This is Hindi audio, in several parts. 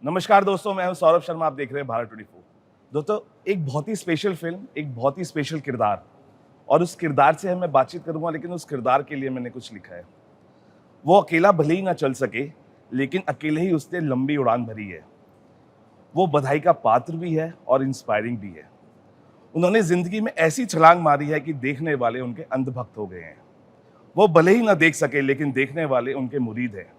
नमस्कार दोस्तों, मैं हूं सौरभ शर्मा। आप देख रहे हैं भारत 24। दोस्तों, एक बहुत ही स्पेशल फिल्म, एक बहुत ही स्पेशल किरदार, और उस किरदार से मैं बातचीत करूंगा, लेकिन उस किरदार के लिए मैंने कुछ लिखा है। वो अकेला भले ही ना चल सके, लेकिन अकेले ही उसने लंबी उड़ान भरी है। वो बधाई का पात्र भी है और इंस्पायरिंग भी है। उन्होंने जिंदगी में ऐसी छलांग मारी है कि देखने वाले उनके अंधभक्त हो गए हैं। वो भले ही ना देख सके, लेकिन देखने वाले उनके मुरीद हैं।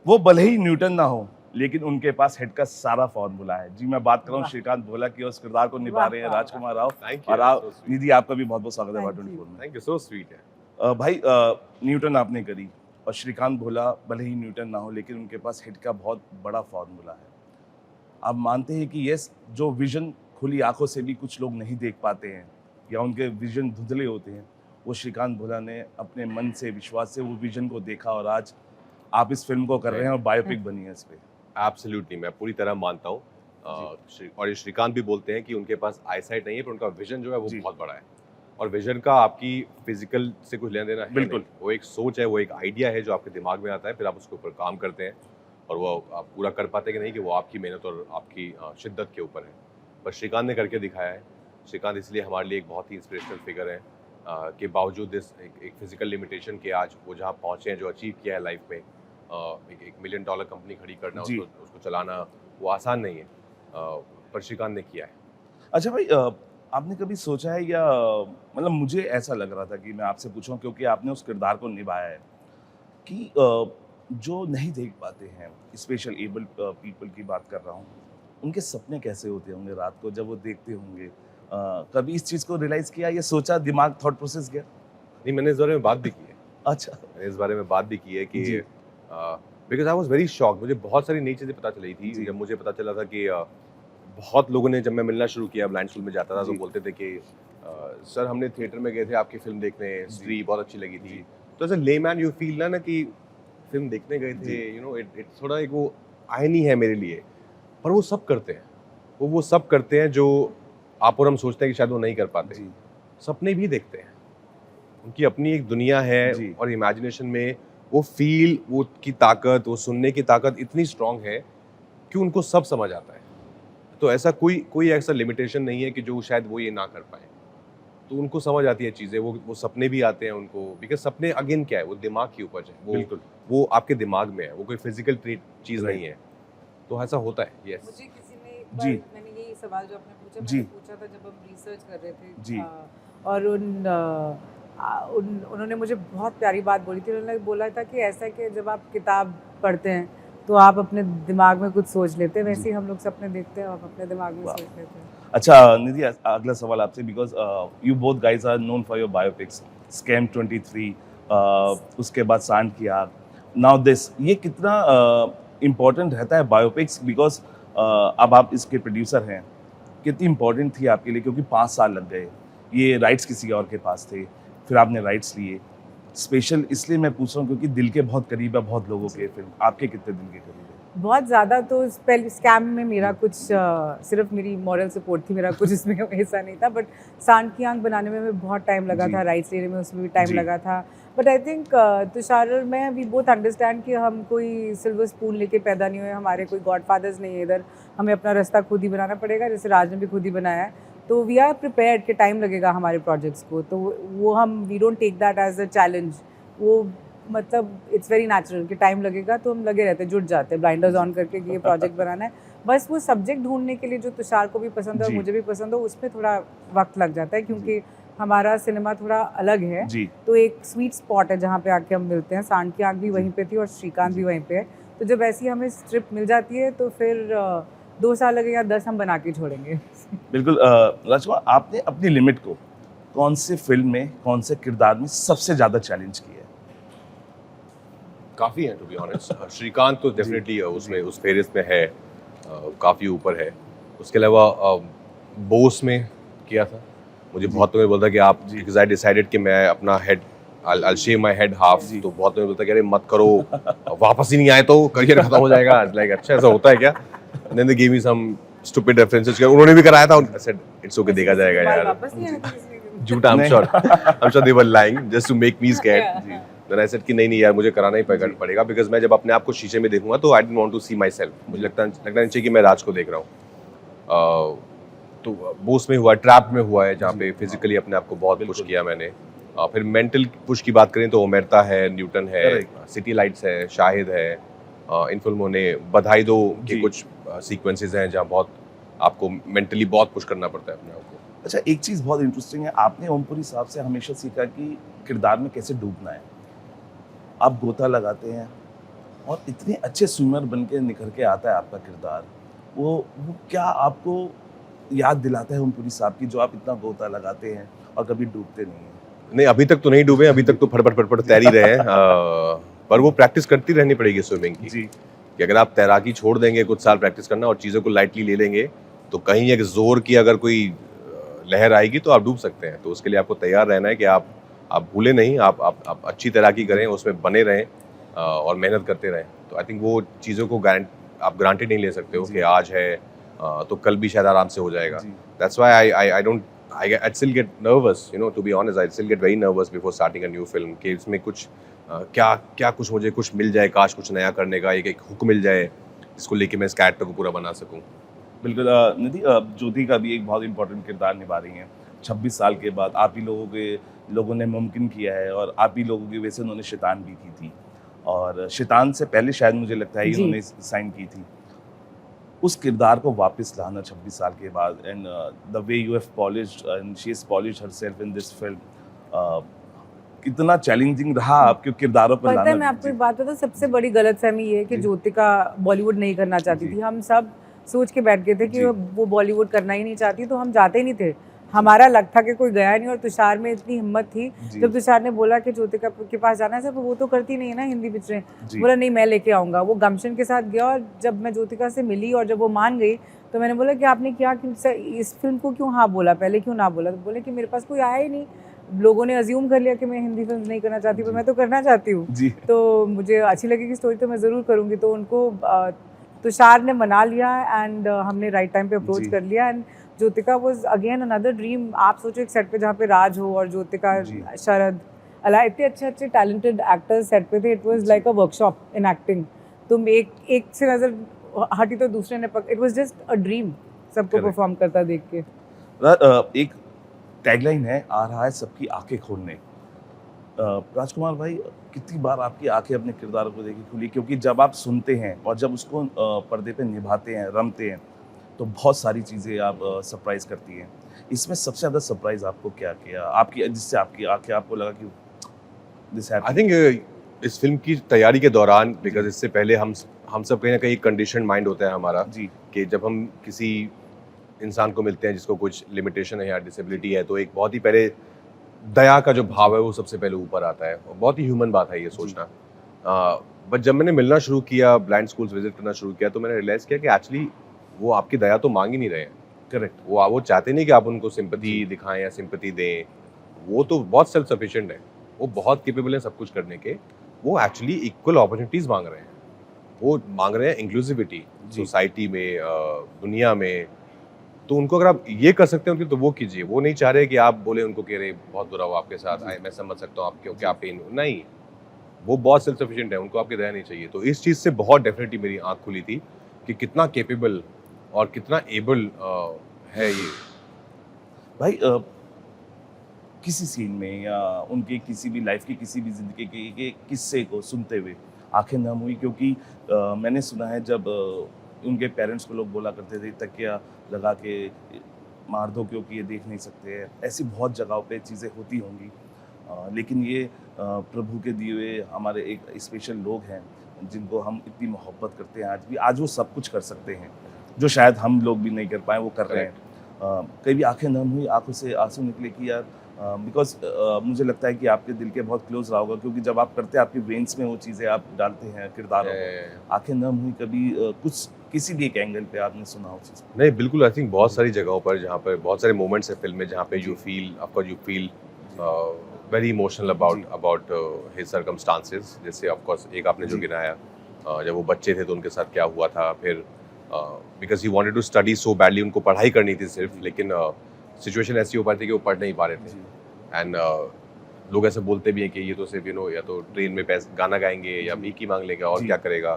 वो भले ही न्यूटन ना हो, लेकिन उनके पास हेड का सारा फॉर्मूला है। जी, मैं बात कर रहा हूँ श्रीकांत भोला की, और उस किरदार को निभा रहे हैं राजकुमार राव। और आप निधि, आपका भी बहुत बहुत स्वागत है भारत 24 में। थैंक यू, सो स्वीट है भाई, न्यूटन आपने करी, और श्रीकांत भोला भले ही न्यूटन ना हो, लेकिन उनके पास हिट का बहुत बड़ा फॉर्मूला है। आप मानते हैं कि यस, जो विजन खुली आंखों से भी कुछ लोग नहीं देख पाते हैं, या उनके विजन धुंधले होते हैं, वो श्रीकांत भोला ने अपने मन से, विश्वास से वो विजन को देखा, और आज आप इस फिल्म को कर रहे हैं और बायोपिक बनी है इस पे। एब्सोल्युटली, मैं पूरी तरह मानता हूँ। और ये श्रीकांत भी बोलते हैं कि उनके पास आईसाइट नहीं है, पर उनका विजन जो है वो बहुत बड़ा है। और विजन का आपकी फिजिकल से कुछ लेना देना है बिल्कुल। वो एक सोच है, वो एक आइडिया है जो आपके दिमाग में आता है, फिर आप उसके ऊपर काम करते हैं, और वो आप पूरा कर पाते कि नहीं, कि वो आपकी मेहनत और आपकी शिद्दत के ऊपर है। पर श्रीकांत ने करके दिखाया है। श्रीकांत इसलिए हमारे लिए एक बहुत ही इंस्पिरेशनल फिगर है कि बावजूद इस एक फिजिकल लिमिटेशन के आज वो जहाँ पहुँचे हैं, जो अचीव किया है लाइफ में, एक $1 मिलियन कंपनी खड़ी करना, उसको चलाना वो आसान नहीं है, पर श्रीकांत ने किया है। अच्छा भाई, आपने कभी सोचा है, या मतलब मुझे ऐसा लग रहा था कि मैं आपसे पूछूं, क्योंकि आपने उस किरदार को निभाया है, कि जो नहीं देख पाते हैं, स्पेशल एबल पीपल की बात कर रहा हूँ, उनके सपने कैसे होते होंगे रात को जब वो देखते होंगे? कभी इस चीज़ को रियलाइज़ किया, या सोचा, दिमाग थॉट प्रोसेस गया? नहीं, मैंने इस बारे में बात भी की है। अच्छा, मैंने इस बारे में बात भी की है कि because I was very shocked. मुझे बहुत सारी नई चीज़ें पता चली थी। जब मुझे पता चला था कि बहुत लोगों ने, जब मैं मिलना शुरू किया, ब्लाइंड स्कूल में जाता था, तो बोलते थे कि सर, हमने थिएटर में गए थे आपकी फिल्म देखने, स्त्री बहुत अच्छी लगी थी। तो as a layman you feel ना कि फिल्म देखने गए थे, यू नो, इट थोड़ा एक वो आईनी है मेरे लिए। पर वो सब करते हैं, वो सब करते हैं जो आप और हम सोचते हैं कि शायद वो नहीं कर पाते। सपने भी देखते हैं, उनकी अपनी एक दुनिया है, और इमेजिनेशन में वो फील, वो की ताकत, वो सुनने की ताकत इतनी स्ट्रांग है कि उनको सब समझ आता है। तो ऐसा कोई ऐसा लिमिटेशन नहीं है कि जो शायद वो ये ना कर पाए। तो उनको समझ आती है चीज़ें, वो सपने भी आते हैं उनको, बिकॉज सपने अगेन क्या है, वो दिमाग की उपज है, वो आपके दिमाग में है, वो कोई फिजिकल चीज़ नहीं है। तो ऐसा होता है। यस, मुझे किसी ने मैंने यही सवाल जो आपने पूछा, मैंने पूछा था जब हम रिसर्च कर रहे थे, और उन्होंने मुझे बहुत प्यारी बात बोली थी। उन्होंने बोला था कि ऐसा है कि जब आप किताब पढ़ते हैं तो आप अपने दिमाग में कुछ सोच लेते हैं, वैसे ही हम लोग सपने देखते हैं और अपने दिमाग में सोच लेते हैं। अच्छा निधि, अगला सवाल आपसे, because you both guys are known for your biopics, scam 23, उसके बाद सांड की आग, नाउ दिस, ये कितना इम्पोर्टेंट रहता है बायोपिक्स? बिकॉज अब आप इसके प्रोड्यूसर हैं, कितनी इम्पोर्टेंट थी आपके लिए? क्योंकि 5 साल लग गए, ये राइट्स किसी और के पास थे, फिर आपने राइट्स लिए। स्पेशल इसलिए मैं पूछ रहा हूँ क्योंकि दिल के बहुत करीब है बहुत लोगों के फिल्म। आपके कितने दिल के करीब है? बहुत ज़्यादा। तो पहले स्कैम में मेरा कुछ सिर्फ मेरी मॉरल सपोर्ट थी, मेरा कुछ इसमें हिस्सा नहीं था। बट सांड की आंख बनाने में बहुत टाइम लगा था, राइट्स लेने में उसमें भी टाइम लगा था। बट आई थिंक तुषार और मैं, वी बोथ अंडरस्टैंड कि हम कोई सिल्वर स्पून लेके पैदा नहीं हुए, हमारे कोई गॉडफादर्स नहीं है इधर, हमें अपना रास्ता खुद ही बनाना पड़ेगा, जैसे राज ने भी खुद ही बनाया है। तो वी आर प्रिपेयर्ड कि टाइम लगेगा हमारे प्रोजेक्ट्स को, तो वो हम we don't take that as a challenge. वो मतलब इट्स वेरी नेचुरल कि टाइम लगेगा, तो हम लगे रहते हैं, जुट जाते हैं ब्लाइंडर्स ऑन करके कि ये प्रोजेक्ट बनाना है। बस वो सब्जेक्ट ढूंढने के लिए जो तुषार को भी पसंद है और मुझे भी पसंद हो, उसमें थोड़ा वक्त लग जाता है, क्योंकि हमारा सिनेमा थोड़ा अलग है। तो एक स्वीट स्पॉट है जहाँ पे आके हम मिलते हैं। सांड की आंख भी वहीं पे थी और श्रीकांत भी वहीं पे है। तो जब ऐसी हमें स्क्रिप्ट मिल जाती है तो फिर 2 साल लगे या 10 हम बना के छोड़ेंगे। बिल्कुल। राजकुमार, आपने अपनी लिमिट को कौन से फिल्म में, कौन से किरदार में सबसे ज़्यादा चैलेंज किया है? काफ़ी है, टू बी ऑनेस्ट। श्रीकांत तो डेफिनेटली उसमें, उस फेरिस्त में है, काफ़ी ऊपर है। उसके अलावा बोस में किया था। मुझे बहुत लोगों ने बोला कि आप, बिकॉज आई डिसाइडेड कि मैं अपना head, I'll shave my head half, तो बहुत लोगों ने बोलता कि अरे मत करो, वापस ही नहीं आए तो करियर खत्म हो जाएगा। लाइक अच्छा, ऐसा होता है क्या? And then they gave me some stupid references। उन्होंने भी कराया था। I said it's okay, देखा जाएगा यार। झूठा, I'm sure they were lying just to make me scared। Then I said कि नहीं यार मुझे कराना ही पड़ेगा बिकॉज मैं जब अपने आप को शीशे में देखूंगा तो I don't want to see myself, मुझे लगना नहीं चाहिए कि मैं राज को देख रहा हूँ। तो वो उसमें हुआ, ट्रैप में हुआ है जहाँ पे फिजिकली अपने आप को बहुत पुश किया मैंने। फिर मेंटल पुश की बात करें तो ओमेरता है, न्यूटन है, सिटी लाइट्स है, शाहिद है, इन फिल्मों ने बधाई दो के कुछ सीक्वेंसेस हैं जहाँ बहुत आपको मेंटली बहुत पुश करना पड़ता है अपने आप को। अच्छा, एक चीज़ बहुत इंटरेस्टिंग है, आपने ओमपुरी साहब से हमेशा सीखा कि किरदार में कैसे डूबना है। आप गोता लगाते हैं और इतने अच्छे स्विमर बन के निखर के आता है आपका किरदार। वो क्या आपको याद दिलाता है ओमपुरी साहब की, जो आप इतना गोता लगाते हैं और कभी डूबते नहीं हैं? नहीं, अभी तक तो नहीं डूबे, अभी तक तो फटफट तैर ही रहे हैं। पर वो प्रैक्टिस करती रहनी पड़ेगी स्विमिंग की जी। कि अगर आप तैराकी छोड़ देंगे कुछ साल प्रैक्टिस करना और चीज़ों को लाइटली ले लेंगे तो कहीं एक जोर की अगर कोई लहर आएगी तो आप डूब सकते हैं। तो उसके लिए आपको तैयार रहना है कि आप भूले नहीं, आप अच्छी तैराकी करें, उसमें बने रहें और मेहनत करते रहें। तो आई थिंक वो चीज़ों को आप गारंटी नहीं ले सकते हो कि आज है तो कल भी शायद आराम से हो जाएगा। That's why I still get nervous, you know, to be honest, I still get very nervous before starting a new film कि इसमें कुछ क्या कुछ मुझे कुछ मिल जाए, काश कुछ नया करने का एक हुक मिल जाए जिसको लेके मैं इस कैरेक्टर को पूरा बना सकूं। बिल्कुल। निधि, ज्योति का भी एक बहुत इंपॉर्टेंट किरदार निभा रही हैं। 26 साल के बाद आप ही लोगों ने मुमकिन किया है और आप ही लोगों की वजह से उन्होंने शैतान भी की थी, और शैतान से पहले शायद मुझे लगता है उन्होंने साइन की थी। उस किरदार को वापस लाना 26 साल के बाद, and the way you have polished and she has polished herself in this film, कितना चैलेंजिंग रहा आपके किरदारों पर लाना? पता है, मैं आपको एक बात बताऊं, सबसे बड़ी गलतफहमी ये है कि ज्योतिका बॉलीवुड नहीं करना चाहती थी। हम सब सोच के बैठ गए थे कि वो बॉलीवुड करना ही नहीं चाहती, तो हम जाते ही नहीं थे। हमारा लग था कि कोई गया नहीं, और तुषार में इतनी हिम्मत थी जब तुषार ने बोला कि ज्योतिका के पास जाना है, सर वो तो करती नहीं है ना हिंदी पिक्चरें, बोला नहीं मैं लेके आऊँगा। वो गमशन के साथ गया, और जब मैं ज्योतिका से मिली और जब वो मान गई तो मैंने बोला कि आपने क्या, इस फिल्म को क्यों हाँ बोला, पहले क्यों ना बोला? तो बोले कि मेरे पास कोई आया ही नहीं, लोगों ने अज्यूम कर लिया कि मैं हिंदी फिल्म नहीं करना चाहती, पर मैं तो करना चाहती हूँ, तो मुझे अच्छी लगेगी स्टोरी तो मैं ज़रूर करूँगी। तो उनको तुषार ने मना लिया, एंड हमने राइट टाइम पे अप्रोच कर लिया, and Jyotika was again another dream. आप सोचो एक सेट पे जहाँ पे राज हो और ज्योतिका, शरद, अला, इतने अच्छे टैलेंटेड एक्टर्स सेट पे थे। It was like a workshop in acting. तुम एक से नज़र हटी तो दूसरे ने it was just a dream सबको परफॉर्म करता देख के। एक टैगलाइन है, आ रहा है सबकी आंखें खोलने। राजकुमार भाई, कितनी बार आपकी आंखें अपने किरदारों को देखी खुली? क्योंकि जब आप सुनते हैं और जब उसको पर्दे पे निभाते हैं, रमते हैं, तो बहुत सारी चीज़ें आप सरप्राइज करती हैं। इसमें सबसे ज़्यादा सरप्राइज आपको क्या किया, आपकी जिससे आपकी आंखें, आपको लगा कि दिस हैपेंड? आई थिंक इस फिल्म की तैयारी के दौरान, बिकॉज इससे पहले हम सब कहीं ना कहीं कंडीशन माइंड होता है हमारा कि जब हम किसी इंसान को मिलते हैं जिसको कुछ लिमिटेशन है या डिसेबिलिटी है, तो एक बहुत ही पहले दया का जो भाव है वो सबसे पहले ऊपर आता है, और बहुत ही ह्यूमन बात है ये सोचना। बट जब मैंने मिलना शुरू किया, ब्लाइंड स्कूल्स विजिट करना शुरू किया, तो मैंने रियलाइज़ किया कि एक्चुअली वो आपकी दया तो मांग ही नहीं रहे हैं। करेक्ट। वो चाहते नहीं कि आप उनको सिंपैथी दिखाएं या सिंपैथी दें। वो तो बहुत सेल्फ सफिशिएंट है, वो बहुत केपेबल है सब कुछ करने के। वो एक्चुअली इक्वल अपॉर्चुनिटीज़ मांग रहे हैं, वो मांग रहे हैं इंक्लूसिविटी सोसाइटी में, दुनिया में। तो उनको अगर आप ये कर सकते हैं तो वो कीजिए। वो नहीं चाह रहे कि आप बोले उनको कि अरे बहुत बुरा हुआ आपके साथ, मैं समझ सकता हूँ आपके क्या पेन, नहीं। वो बहुत सेल्फ सफिशिएंट है, उनको आपकी दया नहीं चाहिए। तो इस चीज़ से बहुत डेफिनेटली मेरी आँख खुली थी कि कितना केपेबल और कितना एबल है ये भाई। किसी सीन में या उनके किसी भी लाइफ की किसी भी जिंदगी के किस्से को सुनते हुए आंखें नम हुई? क्योंकि मैंने सुना है जब उनके पेरेंट्स को लोग बोला करते थे तकिया लगा के मार दो क्योंकि ये देख नहीं सकते हैं। ऐसी बहुत जगहों पे चीज़ें होती होंगी, लेकिन ये प्रभु के दिए हुए हमारे एक स्पेशल लोग हैं जिनको हम इतनी मोहब्बत करते हैं। आज वो सब कुछ कर सकते हैं जो शायद हम लोग भी नहीं कर पाए, वो कर रहे हैं। कई भी आंखें नम हुई, आंखों से आंसू निकले कि यार, बिकॉज मुझे लगता है कि आपके दिल के बहुत क्लोज रहा होगा, क्योंकि जब आप करते हैं आपकी वेन्स में वो चीज़ें आप डालते हैं किरदारों में। आंखें नम हुई कभी कुछ किसी भी एक एंगल पे आपने सुना हो चीज़? नहीं, बिल्कुल। आई थिंक बहुत सारी जगहों पर जहाँ पर बहुत सारे मोमेंट्स हैं फिल्म में जहाँ पे you feel very emotional about his circumstances. जैसे ऑफ कोर्स एक आपने जो गिनाया, जब वो बच्चे थे तो उनके साथ क्या हुआ था, फिर because he wanted to study so badly, उनको पढ़ाई करनी थी सिर्फ, लेकिन सिचुएशन ऐसी हो पाई थी कि वो पढ़ नहीं पा रहे थे। एंड लोग ऐसे बोलते भी हैं कि ये तो सिर्फ या तो ट्रेन में पैसे गाना गाएंगे या भीख ही मांग लेगा और जी। क्या करेगा।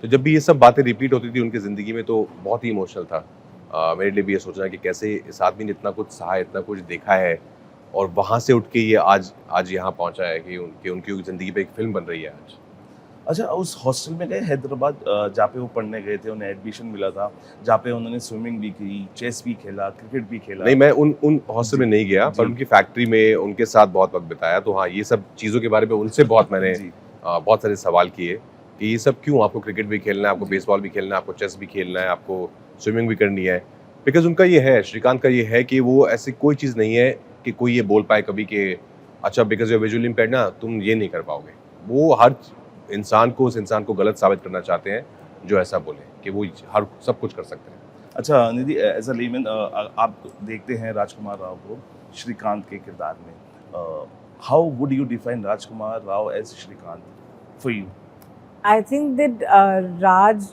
तो जब भी ये सब बातें रिपीट होती थी उनकी ज़िंदगी में तो बहुत ही इमोशनल था। मेरे लिए भी ये सोचना कि कैसे इस आदमी ने इतना कुछ सहा, इतना कुछ देखा है और वहाँ से उठ के ये आज यहाँ पहुँचा है कि उनकी ज़िंदगी पे एक फ़िल्म बन रही है आज। अच्छा, उस हॉस्टल में गए हैदराबाद, जहाँ पे वो पढ़ने गए थे, उन्हें एडमिशन मिला था, जहाँ पे उन्होंने स्विमिंग भी की, चेस भी खेला, क्रिकेट भी खेला? नहीं, मैं उन हॉस्टल में जी, नहीं गया, पर जी। उनकी फैक्ट्री में उनके साथ बहुत वक़्त बिताया। तो हाँ, ये सब चीज़ों के बारे में उनसे बहुत मैंने जी, बहुत सारे सवाल किए कि ये सब क्यों? आपको क्रिकेट भी खेलना है, आपको बेसबॉल भी खेलना है, आपको चेस भी खेलना है, आपको स्विमिंग भी करनी है। बिकॉज़ उनका ये है, श्रीकांत का ये है कि वो ऐसी कोई चीज़ नहीं है कि कोई ये बोल पाए कभी कि अच्छा because you are visually impaired ना, तुम ये नहीं कर पाओगे। वो हर उस इंसान को गलत साबित करना चाहते हैं, जो ऐसा बोले कि वो हर सब कुछ कर सकते हैं। अच्छा निधि, एज अ लेमैन आप देखते हैं राजकुमार राव को श्रीकांत के किरदार में, how would you define Rajkummar Rao as Srikanth for you? I think that Raj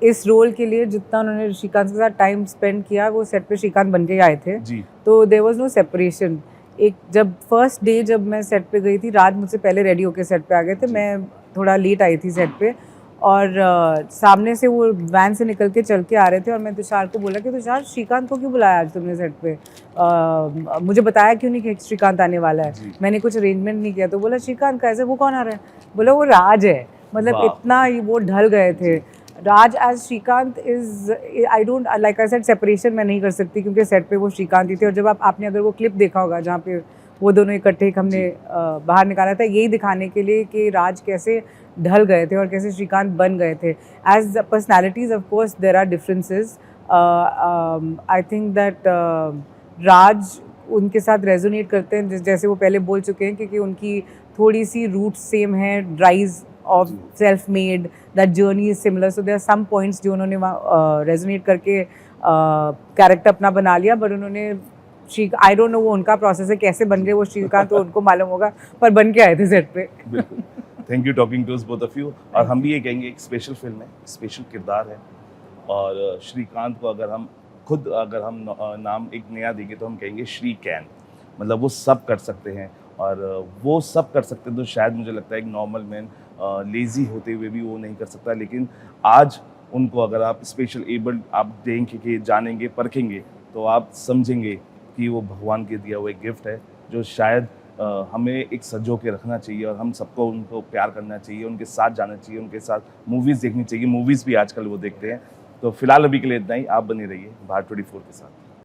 इस रोल के लिए जितना उन्होंने श्रीकांत के साथ टाइम स्पेंड किया, वो सेट पे श्रीकांत बन के आए थे। जी, तो देयर वाज नो सेपरेशन। एक जब फर्स्ट डे जब मैं सेट पे गई थी, राज मुझसे पहले रेडी होके सेट पे आ गए थे, जी। मैं थोड़ा लेट आई थी सेट पे, और सामने से वो वैन से निकल के चल के आ रहे थे और मैं तुषार को बोला कि तुषार, श्रीकांत को क्यों बुलाया आज तुमने सेट पे? मुझे बताया क्यों नहीं कि श्रीकांत आने वाला है? जी। मैंने कुछ अरेंजमेंट नहीं किया। तो बोला श्रीकांत कैसे, वो कौन आ रहा है? बोला वो राज है। मतलब वाह। इतना वो ढल गए थे। Raj as Srikanth is, I don't, like I said, separation मैं नहीं कर सकती क्योंकि सेट पे वो श्रीकांत ही थे। और जब आपने अगर वो क्लिप देखा होगा जहाँ पे वो दोनों इकट्ठे हमने बाहर निकाला था, यही दिखाने के लिए कि राज कैसे ढल गए थे और कैसे श्रीकांत बन गए थे। As personalities of course there are differences. I think that Raj उनके साथ रेजोनेट करते हैं, जैसे वो पहले बोल चुके हैं, क्योंकि उनकी थोड़ी सी रूट्स सेम है, ड्राइज of self-made, that journey is similar, so there are some points जो उन्होंने resonate करके कैरेक्टर अपना बना लिया। बट उन्होंने आई डोंट नो वो उनका प्रोसेस है, कैसे बन गए वो श्रीकांत तो उनको मालूम होगा, पर बन के आए थे सेट पे। बिल्कुल। Thank you talking to us both of you. और हम भी ये कहेंगे, एक स्पेशल फिल्म है, स्पेशल किरदार है, और श्रीकांत को अगर हम नाम एक नया देंगे तो हम कहेंगे श्री कैन। मतलब वो सब कर सकते हैं, और वो सब कर सकते हैं तो शायद मुझे लगता है एक नॉर्मल मैन लेज़ी होते हुए भी वो नहीं कर सकता। लेकिन आज उनको अगर आप स्पेशल एबल्ड आप देंगे, जानेंगे, परखेंगे, तो आप समझेंगे कि वो भगवान के दिया हुआ एक गिफ्ट है, जो शायद हमें एक सजो के रखना चाहिए, और हम सबको उनको प्यार करना चाहिए, उनके साथ जाना चाहिए, उनके साथ मूवीज़ देखनी चाहिए। मूवीज़ भी आजकल वो देखते हैं। तो फिलहाल अभी के लिए इतना ही। आप बने रहिए भारत 24 के साथ।